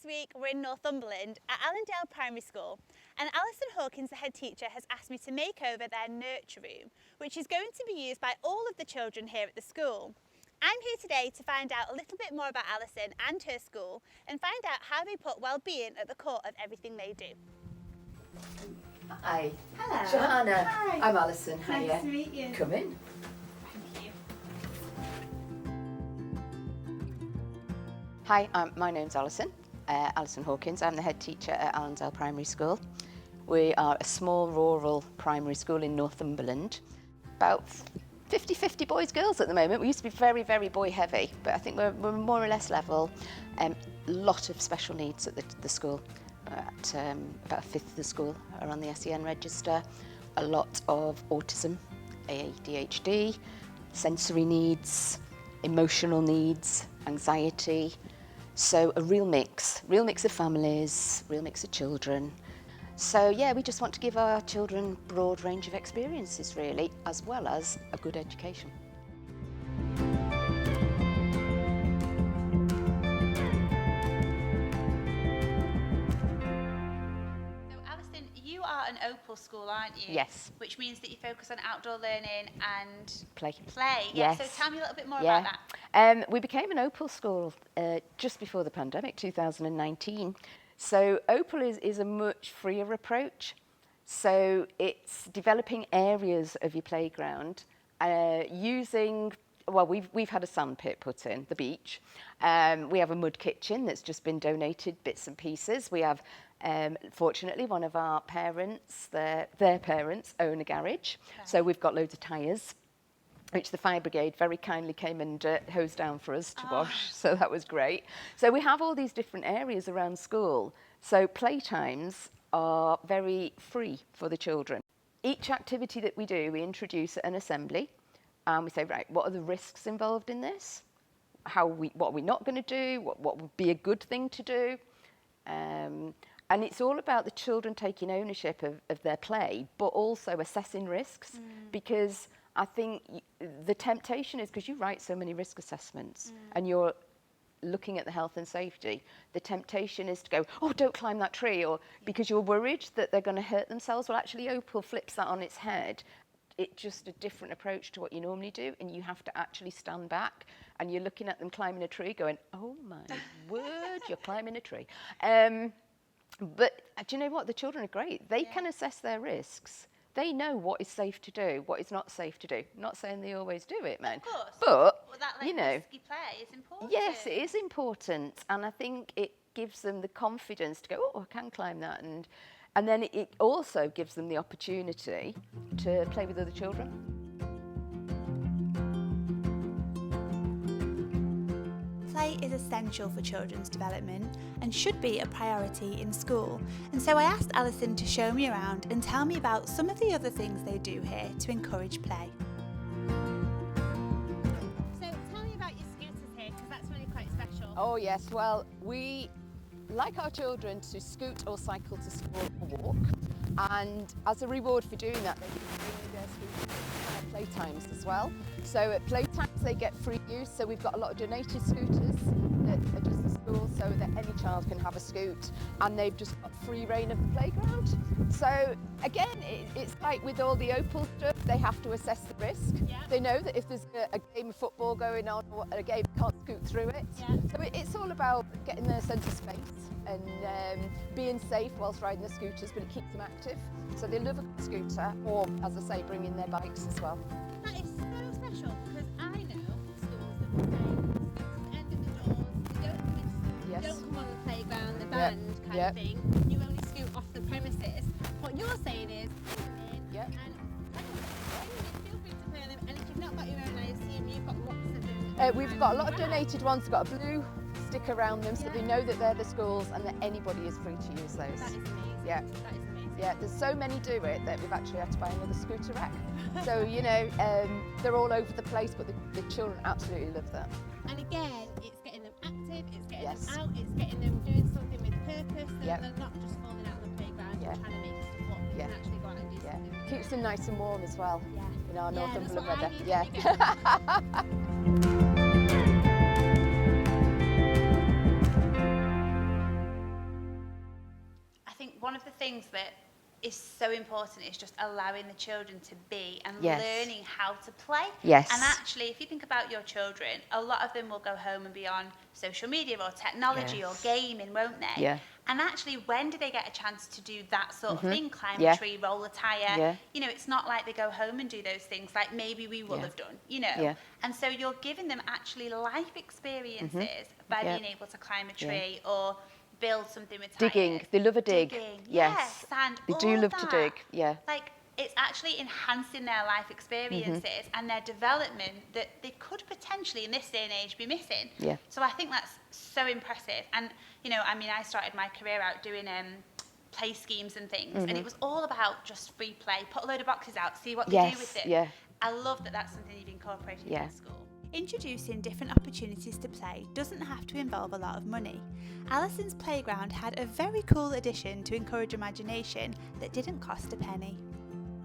week we're in Northumberland at Allendale Primary School, and Alison Hawkins, the head teacher, has asked me to make over their nurture room, which is going to be used by all of the children here at the school. I'm here today to find out a little bit more about Alison and her school and find out how they put wellbeing at the core of everything they do. Hi. Hello. Johanna. Hi. I'm Alison. Hiya. Nice to meet you. Come in. Thank you. Hi, my name's Alison. Alison Hawkins. I'm the head teacher at Allendale Primary School. We are a small rural primary school in Northumberland. About 50-50 boys, girls at the moment. We used to be very, very boy heavy, but I think we're more or less level. Lot of special needs at the school. About a fifth of the school are on the SEN register. A lot of autism, ADHD, sensory needs, emotional needs, anxiety. So a real mix of families, real mix of children. So yeah, we just want to give our children a broad range of experiences really, as well as a good education. So Alison, you are an Opal school, aren't you? Yes. Which means that you focus on outdoor learning and Play. Yeah. Yes. So tell me a little bit more about that. We became an Opal school just before the pandemic, 2019. So Opal is a much freer approach. So it's developing areas of your playground using, well, we've had a sand pit put in, the beach. We have a mud kitchen that's just been donated, bits and pieces. We have, fortunately, one of our parents, their parents own a garage. Okay. So we've got loads of tyres, which the fire brigade very kindly came and hosed down for us to wash, so that was great. So we have all these different areas around school, so playtimes are very free for the children. Each activity that we do, we introduce at an assembly, and we say, right, what are the risks involved in this? What are we not going to do? What would be a good thing to do? And it's all about the children taking ownership of their play, but also assessing risks, because I think the temptation is, because you write so many risk assessments and you're looking at the health and safety, the temptation is to go, oh, don't climb that tree, or because you're worried that they're going to hurt themselves. Well, actually, Opal flips that on its head. It's just a different approach to what you normally do, and you have to actually stand back and you're looking at them climbing a tree going, oh my word, you're climbing a tree. But do you know what? The children are great. They can assess their risks. They know what is safe to do, what is not safe to do. I'm not saying they always do it, man. Of course. But, well, that, you know, risky play is important. Yes, it is important. And I think it gives them the confidence to go, oh, I can climb that. And then it also gives them the opportunity to play with other children. Play is essential for children's development and should be a priority in school. And so I asked Alison to show me around and tell me about some of the other things they do here to encourage play. So tell me about your scooters here, because that's really quite special. Oh yes, well, we like our children to scoot or cycle to school or walk. And as a reward for doing that, they can bring their scooters at playtimes as well. So at playtimes they get free use, so we've got a lot of donated scooters that are just at school so that any child can have a scoot, and they've just got free reign of the playground. So again, it's like with all the Opal stuff, they have to assess the risk. Yeah. They know that if there's a game of football going on or a game, they can't scoot through it. Yeah. So it's all about getting their sense of space and being safe whilst riding the scooters, but it keeps them active. So they love a scooter, or as I say, bring in their bikes as well. That is so special, because I know schools that will say, end at the doors, you don't come into, you don't come on the playground, the band kind of thing, you only scoot off the premises. What you're saying is, come in and feel free to play on them, and if you've not got your own, I assume you've got lots of them. We've got a lot of donated ones. We've got a blue stick around them, so they know that they're the schools and that anybody is free to use those. That is amazing. Yeah. That is amazing. Yeah, there's so many do it that we've actually had to buy another scooter rack. So, you know, they're all over the place, but the children absolutely love that. And again, it's getting them active, it's getting them out, it's getting them doing something with purpose, so they're not just falling out on the playground and trying to make stuff up. They can actually go out and do something. Keeps them nice and warm as well in our Northumberland weather. things that is so important is just allowing the children to be and Yes. learning how to play. Yes. And actually, if you think about your children, a lot of them will go home and be on social media or technology or Yes. gaming, won't they? Yeah. And actually, when do they get a chance to do that sort of thing? Climb Yeah. a tree, roll a tyre. Yeah. You know, it's not like they go home and do those things like maybe we will Yeah. have done, you know. Yeah. And so you're giving them actually life experiences by Yeah. being able to climb a tree or build something with Digging. tyres. They love a dig. Digging. Yes. And They do all love that, to dig. Yeah. Like, it's actually enhancing their life experiences and their development that they could potentially in this day and age be missing. Yeah. So I think that's so impressive. And, you know, I mean, I started my career out doing play schemes and things, and it was all about just free play, put a load of boxes out, see what they do with it. Yeah. I love that that's something you've incorporated Yeah. in school. Introducing different opportunities to play doesn't have to involve a lot of money. Alison's playground had a very cool addition to encourage imagination that didn't cost a penny.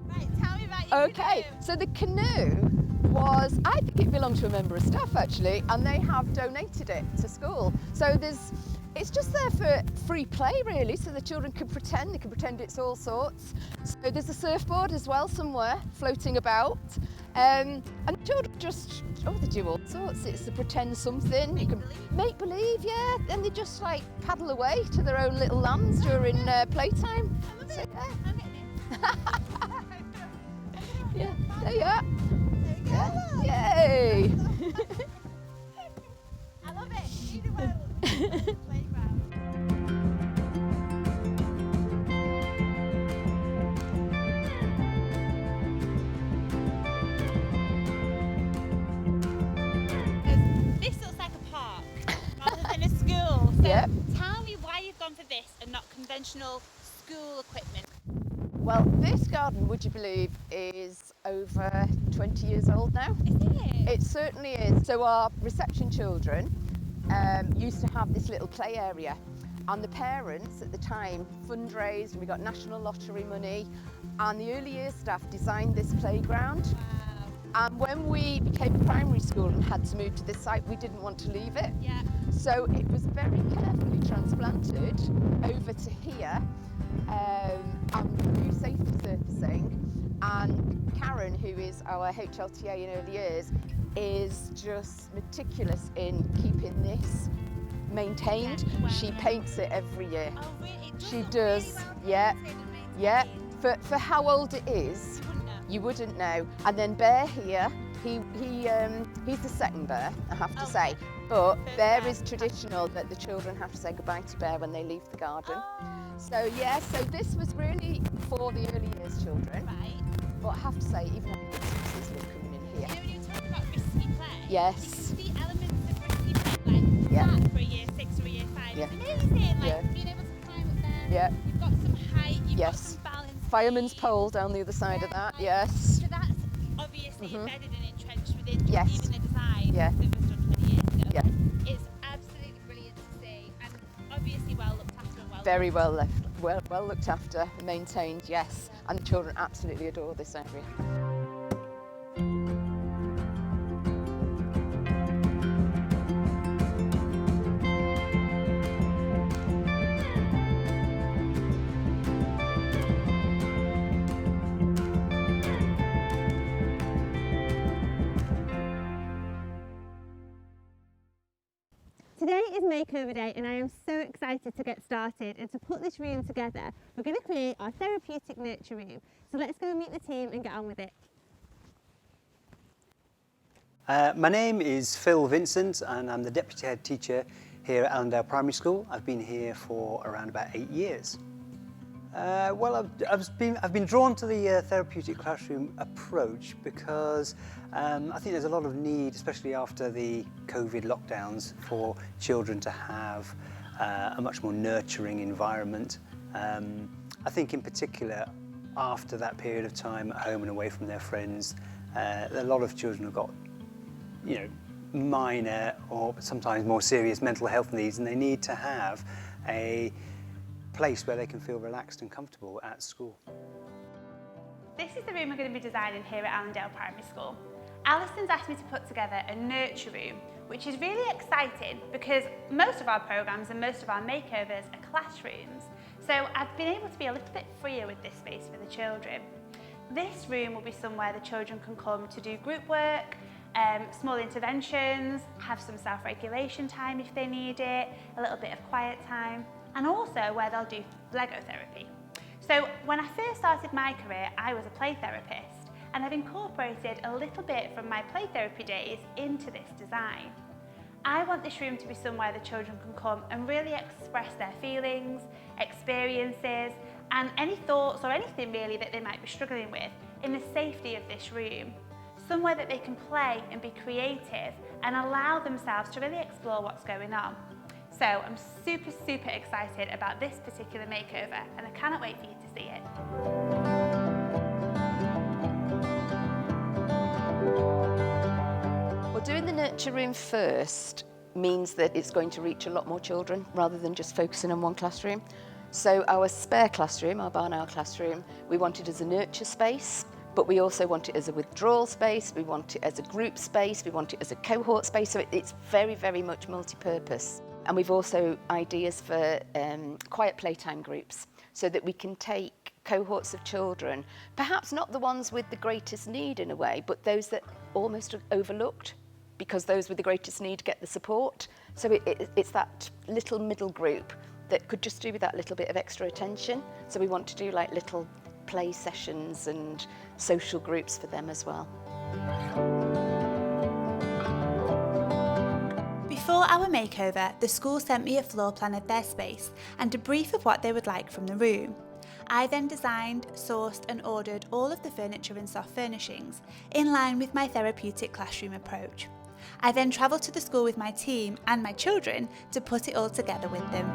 Right, tell me about your Okay, so the canoe was, I think it belonged to a member of staff actually, and they have donated it to school. So it's just there for free play really, so the children can pretend it's all sorts. So there's a surfboard as well somewhere floating about. And the children just, they do all sorts. It's the pretend something. You can make believe, yeah. And they just like paddle away to their own little lands during playtime. So, yeah, there you are. There we go. Yay! I love it. Either way, playground. This looks like a park rather than a school. So Yep. tell me why you've gone for this and not conventional school equipment. Well, this garden, would you believe, is over 20 years old now. Is it? It certainly is. So our reception children used to have this little play area, and the parents at the time fundraised, and we got national lottery money, and the early years staff designed this playground. Wow. And when we became a primary school and had to move to this site, we didn't want to leave it. Yeah. So it was very carefully transplanted over to here, and new safety surfacing. And Karen, who is our HLTA in early years, is just meticulous in keeping this maintained. Yeah, wow. She paints it every year. Oh, really? It does She look does, really well yeah, painted and yeah. maintained. For how old it is, You wouldn't know. you wouldn't know. And then Bear here, he's the second Bear, I have to say. But First Bear Bear. is traditional that the children have to say goodbye to Bear when they leave the garden. Oh, So yeah, so this was really for the early years children. right. But I have to say, even there's little coming in You here. know when you were talking about risky play? Yes. You can see elements of risky play, like Yeah. that for a year 6 or a year 5. Yeah. It's amazing, like Yeah. being able to climb up there. Yeah. You've got some height, you've got Yes. some balance. Fireman's beam. pole down the other side of Yeah, that, like, yes. So that's obviously embedded and entrenched within Yes. even the design Yeah. that was done 20 years ago. Yeah. It's absolutely brilliant to see, and obviously well looked after and well Very well looked after, maintained, yes. And the children absolutely adore this area. Today is Makeover Day and I am so excited to get started, and to put this room together we're going to create our therapeutic nurture room. So let's go and meet the team and get on with it. My name is Phil Vincent and I'm the Deputy Head Teacher here at Allendale Primary School. I've been here for around about 8 years. Well, I've been drawn to the therapeutic classroom approach because I think there's a lot of need, especially after the COVID lockdowns, for children to have a much more nurturing environment. I think in particular after that period of time at home and away from their friends, a lot of children have got, you know, minor or sometimes more serious mental health needs, and they need to have a place where they can feel relaxed and comfortable at school. This is the room we're going to be designing here at Allendale Primary School. Alison's asked me to put together a nurture room, which is really exciting because most of our programmes and most of our makeovers are classrooms. So I've been able to be a little bit freer with this space for the children. This room will be somewhere the children can come to do group work, small interventions, have some self-regulation time if they need it, a little bit of quiet time, and also where they'll do Lego therapy. So when I first started my career, I was a play therapist, and I've incorporated a little bit from my play therapy days into this design. I want this room to be somewhere the children can come and really express their feelings, experiences, and any thoughts or anything really that they might be struggling with in the safety of this room. Somewhere that they can play and be creative and allow themselves to really explore what's going on. So I'm super excited about this particular makeover, and I cannot wait for you to see it. Well, doing the nurture room first means that it's going to reach a lot more children rather than just focusing on one classroom. So our spare classroom, our barn owl classroom, we want it as a nurture space, but we also want it as a withdrawal space, we want it as a group space, we want it as a cohort space, so it's very much multi-purpose. And we've also ideas for quiet playtime groups, so that we can take cohorts of children, perhaps not the ones with the greatest need in a way, but those that almost are overlooked, because those with the greatest need get the support. So it's that little middle group that could just do with that little bit of extra attention. So we want to do like little play sessions and social groups for them as well. Before our makeover, the school sent me a floor plan of their space and a brief of what they would like from the room. I then designed, sourced and ordered all of the furniture and soft furnishings in line with my therapeutic classroom approach. I then travelled to the school with my team and my children to put it all together with them.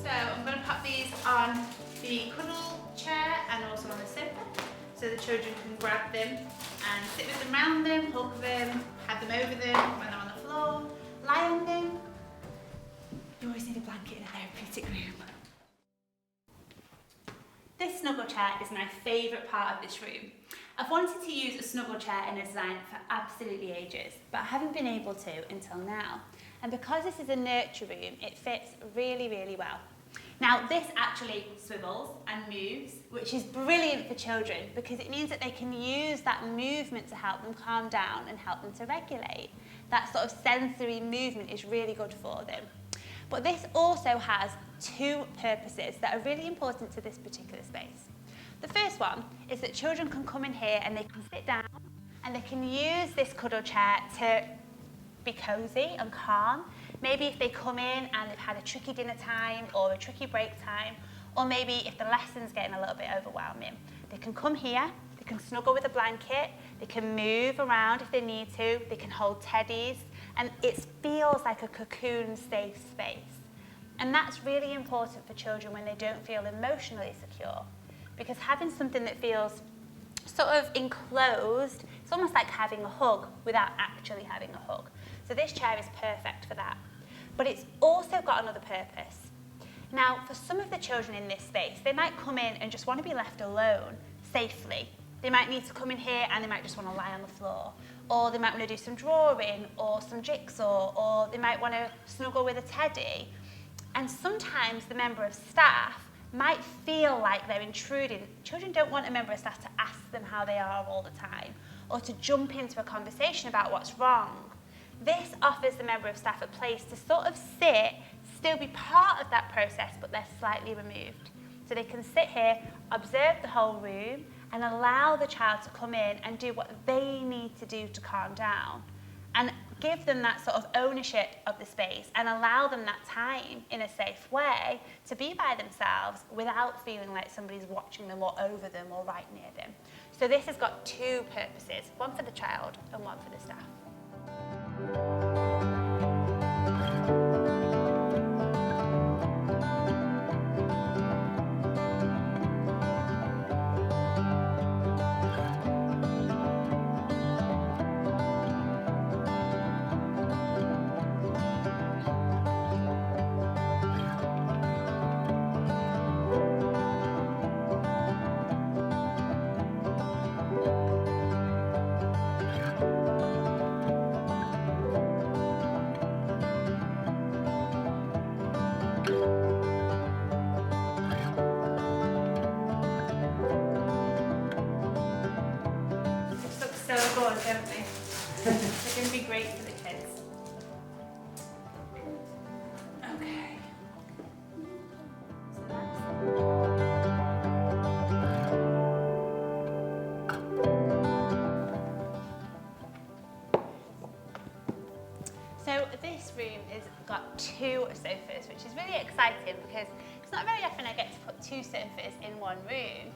So I'm going to pop these on the cuddle chair and also on the sofa, so the children can grab them and sit with them, around them, hug them, have them over them when they're on the floor, lie on them. You always need a blanket in a therapeutic room. This snuggle chair is my favourite part of this room. I've wanted to use a snuggle chair in a design for absolutely ages, but I haven't been able to until now. And because this is a nurture room, it fits really well. Now this actually swivels and moves, which is brilliant for children because it means that they can use that movement to help them calm down and help them to regulate. That sort of sensory movement is really good for them. But this also has two purposes that are really important to this particular space. The first one is that children can come in here and they can sit down and they can use this cuddle chair to be cosy and calm. Maybe if they come in and they've had a tricky dinner time or a tricky break time, or maybe if the lesson's getting a little bit overwhelming, they can come here, they can snuggle with a blanket, they can move around if they need to, they can hold teddies, and it feels like a cocoon safe space. And that's really important for children when they don't feel emotionally secure, because having something that feels sort of enclosed, it's almost like having a hug without actually having a hug. So this chair is perfect for that. But it's also got another purpose. Now, for some of the children in this space, they might come in and just want to be left alone, safely. They might need to come in here and they might just want to lie on the floor. Or they might want to do some drawing or some jigsaw, or they might want to snuggle with a teddy. And sometimes the member of staff might feel like they're intruding. Children don't want a member of staff to ask them how they are all the time, or to jump into a conversation about what's wrong. This offers the member of staff a place to sort of sit, still be part of that process, but they're slightly removed. So they can sit here, observe the whole room, and allow the child to come in and do what they need to do to calm down. And give them that sort of ownership of the space and allow them that time in a safe way to be by themselves without feeling like somebody's watching them or over them or right near them. So this has got two purposes, one for the child and one for the staff. This looks so good, don't they? They're going to be great for the kids. Okay. So this room has got 2 sofas, which is really exciting because it's not very often I get to put 2 sofas in one room.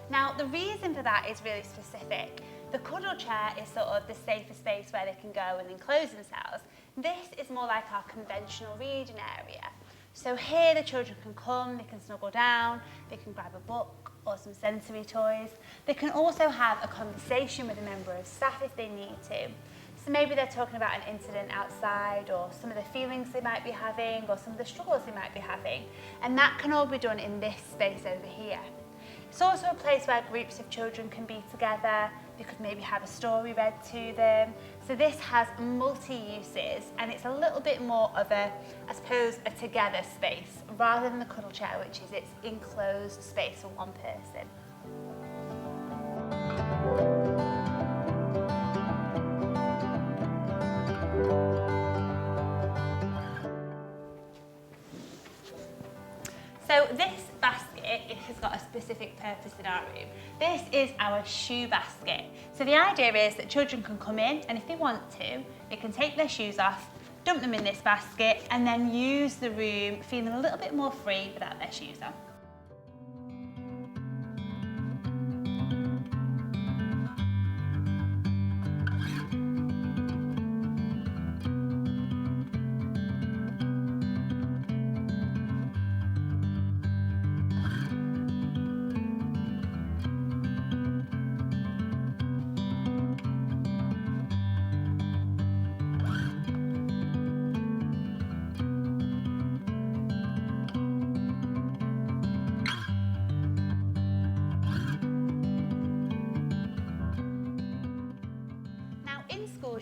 Now the reason for that is really specific. The cuddle chair is sort of the safer space where they can go and enclose themselves. This is more like our conventional reading area. So here the children can come, they can snuggle down, they can grab a book or some sensory toys. They can also have a conversation with a member of staff if they need to. So maybe they're talking about an incident outside or some of the feelings they might be having or some of the struggles they might be having. And that can all be done in this space over here. It's also a place where groups of children can be together. They could maybe have a story read to them. So this has multi-uses and it's a little bit more of a, I suppose, a together space rather than the cuddle chair, which is its enclosed space for one person. So this basket, it has got a specific purpose in our room. This is our shoe basket. So the idea is that children can come in and if they want to, they can take their shoes off, dump them in this basket and then use the room feeling a little bit more free without their shoes on.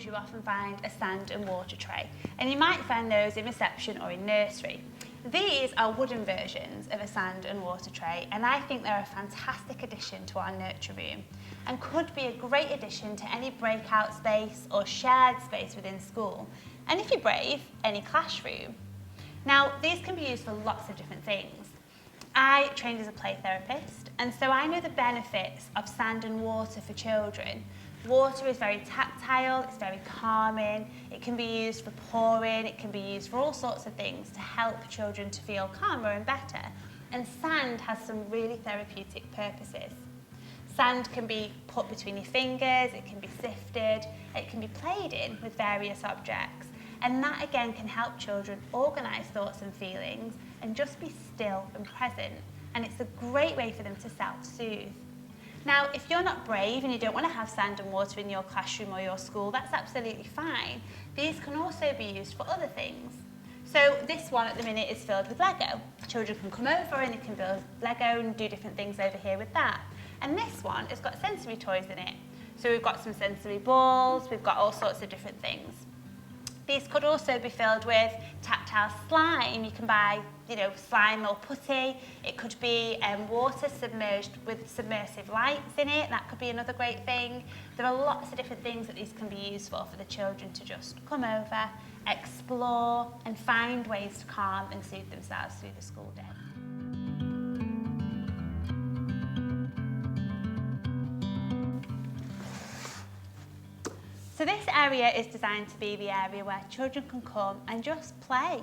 You often find a sand and water tray, and you might find those in reception or in nursery. These are wooden versions of a sand and water tray, and I think they're a fantastic addition to our nurture room and could be a great addition to any breakout space or shared space within school, and if you're brave, any classroom. Now, these can be used for lots of different things. I trained as a play therapist, and so I know the benefits of sand and water for children. Water is very tactile, it's very calming, it can be used for pouring, it can be used for all sorts of things to help children to feel calmer and better. And sand has some really therapeutic purposes. Sand can be put between your fingers, it can be sifted, it can be played in with various objects. And that again can help children organise thoughts and feelings and just be still and present. And it's a great way for them to self-soothe. Now, if you're not brave and you don't want to have sand and water in your classroom or your school, that's absolutely fine. These can also be used for other things. So this one at the minute is filled with Lego. Children can come over and they can build Lego and do different things over here with that. And this one has got sensory toys in it. So we've got some sensory balls, we've got all sorts of different things. These could also be filled with tactile slime. You can buy, slime or putty. It could be water submerged with submersive lights in it. That could be another great thing. There are lots of different things that these can be used for the children to just come over, explore, and find ways to calm and soothe themselves through the school day. So this area is designed to be the area where children can come and just play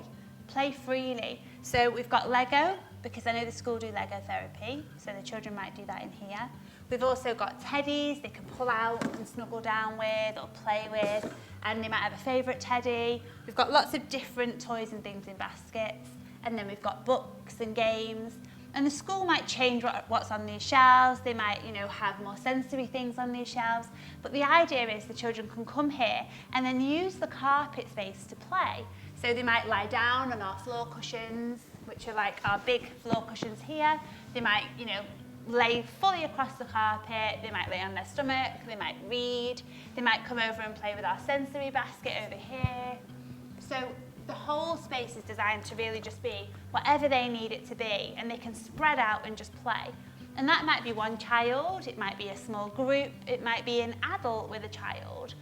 freely. So we've got Lego, because I know the school do Lego therapy, so the children might do that in here. We've also got teddies they can pull out and snuggle down with or play with, and they might have a favourite teddy. We've got lots of different toys and things in baskets, and then we've got books and games. And the school might change what's on these shelves. They might, have more sensory things on these shelves. But the idea is the children can come here and then use the carpet space to play. So they might lie down on our floor cushions, which are like our big floor cushions here. They might, lay fully across the carpet. They might lay on their stomach. They might read. They might come over and play with our sensory basket over here. So the whole space is designed to really just be whatever they need it to be, and they can spread out and just play. And that might be one child, it might be a small group, it might be an adult with a child.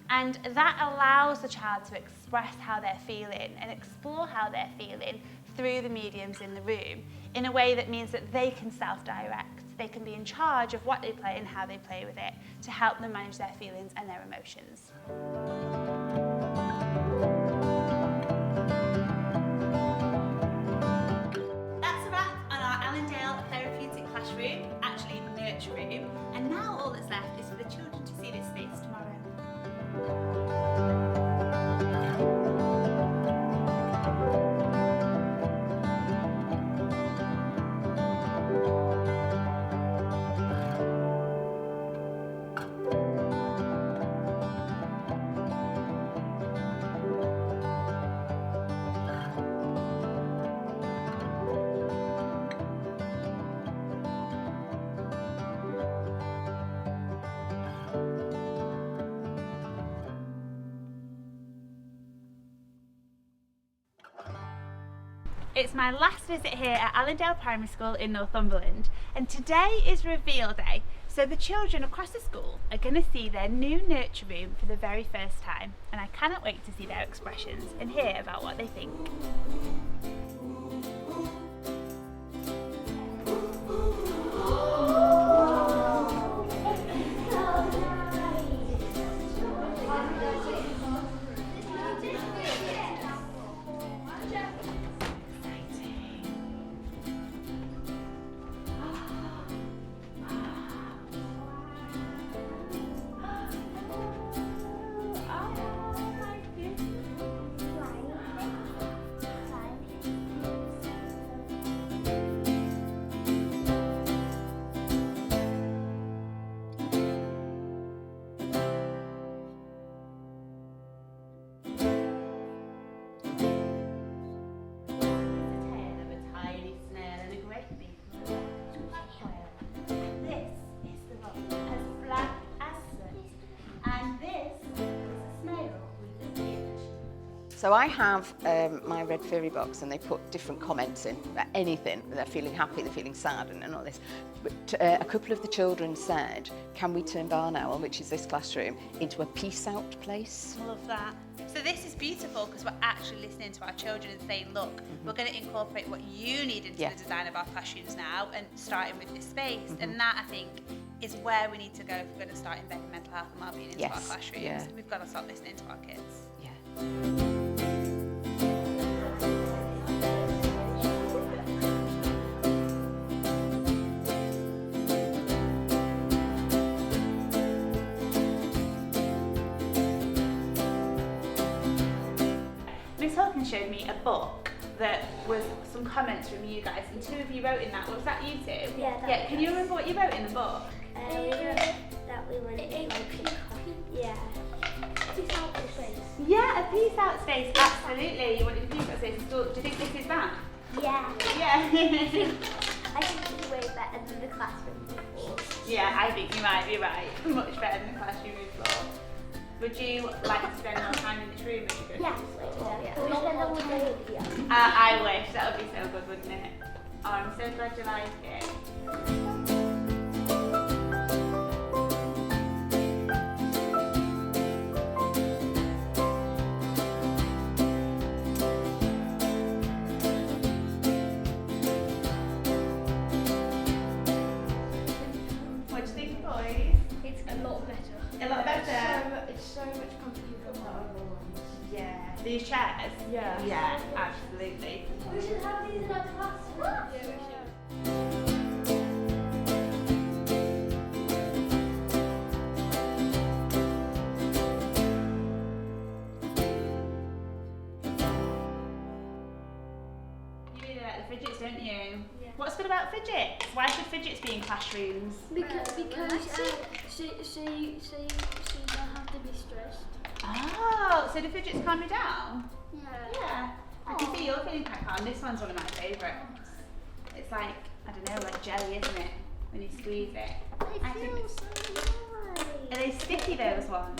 And that allows the child to express how they're feeling and explore how they're feeling through the mediums in the room in a way that means that they can self-direct. They can be in charge of what they play and how they play with it to help them manage their feelings and their emotions. That's a wrap on our Allendale Therapeutic Classroom, actually Nurture Room, and now all that's left is for the children to see this space tomorrow. It's my last visit here at Allendale Primary School in Northumberland, and today is reveal day, so the children across the school are going to see their new nurture room for the very first time, and I cannot wait to see their expressions and hear about what they think. So I have my red fairy box, and they put different comments in about anything. They're feeling happy, they're feeling sad, and all this. But a couple of the children said, can we turn Barn Owl, which is this classroom, into a peace out place? I love that. So this is beautiful because we're actually listening to our children and saying, look, we're going to incorporate what you need into the design of our classrooms now, and starting with this space. And that, I think, is where we need to go if we're going to start embedding mental health and wellbeing into our classrooms. Yeah. We've got to start listening to our kids. Yeah. Miss Hawkins showed me a book that was some comments from you guys, and two of you wrote in that. Was that you two? Yeah. Can you remember what you wrote in the book? We wrote that we went Yeah. Peace out space. Yeah, a peace out space. Absolutely. You wanted a peace out space in school. Do you think this is that? Yeah. Yeah. I think it's way better than the classroom before. Yeah, I think you might be right. Much better than the classroom before. Would you like to spend more time in this room as you go Yes. to school? Yeah. We spend all day here. I wish. That would be so good, wouldn't it? Oh, I'm so glad you like it. What do you think, boys? It's a lot better. A lot better. It's so much comfortable than the other ones. Yeah. These chairs? Yeah. Yeah, absolutely. We should have these in our classroom. Yeah, we should. You really like the fidgets, don't you? Yeah. What's good about fidgets? Why should fidgets be in classrooms? Because so you don't have to be stressed. Oh, so the fidgets calm you down? Yeah. Yeah. I can see you're feeling quite calm. This one's one of my favourites. It's like, I don't know, like jelly, isn't it? When you squeeze it. I think it's... Are they sticky, those ones?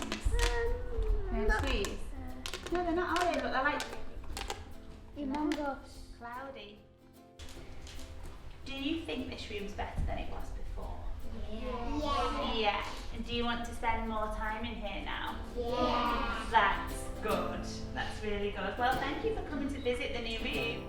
Can I squeeze? No, they're not, are they? But they're like Humongous. Cloudy. Do you think this room's better than it was before? Yeah. And do you want to spend more time in here now? Yeah. That's good. That's really good. Well, thank you for coming to visit the new room.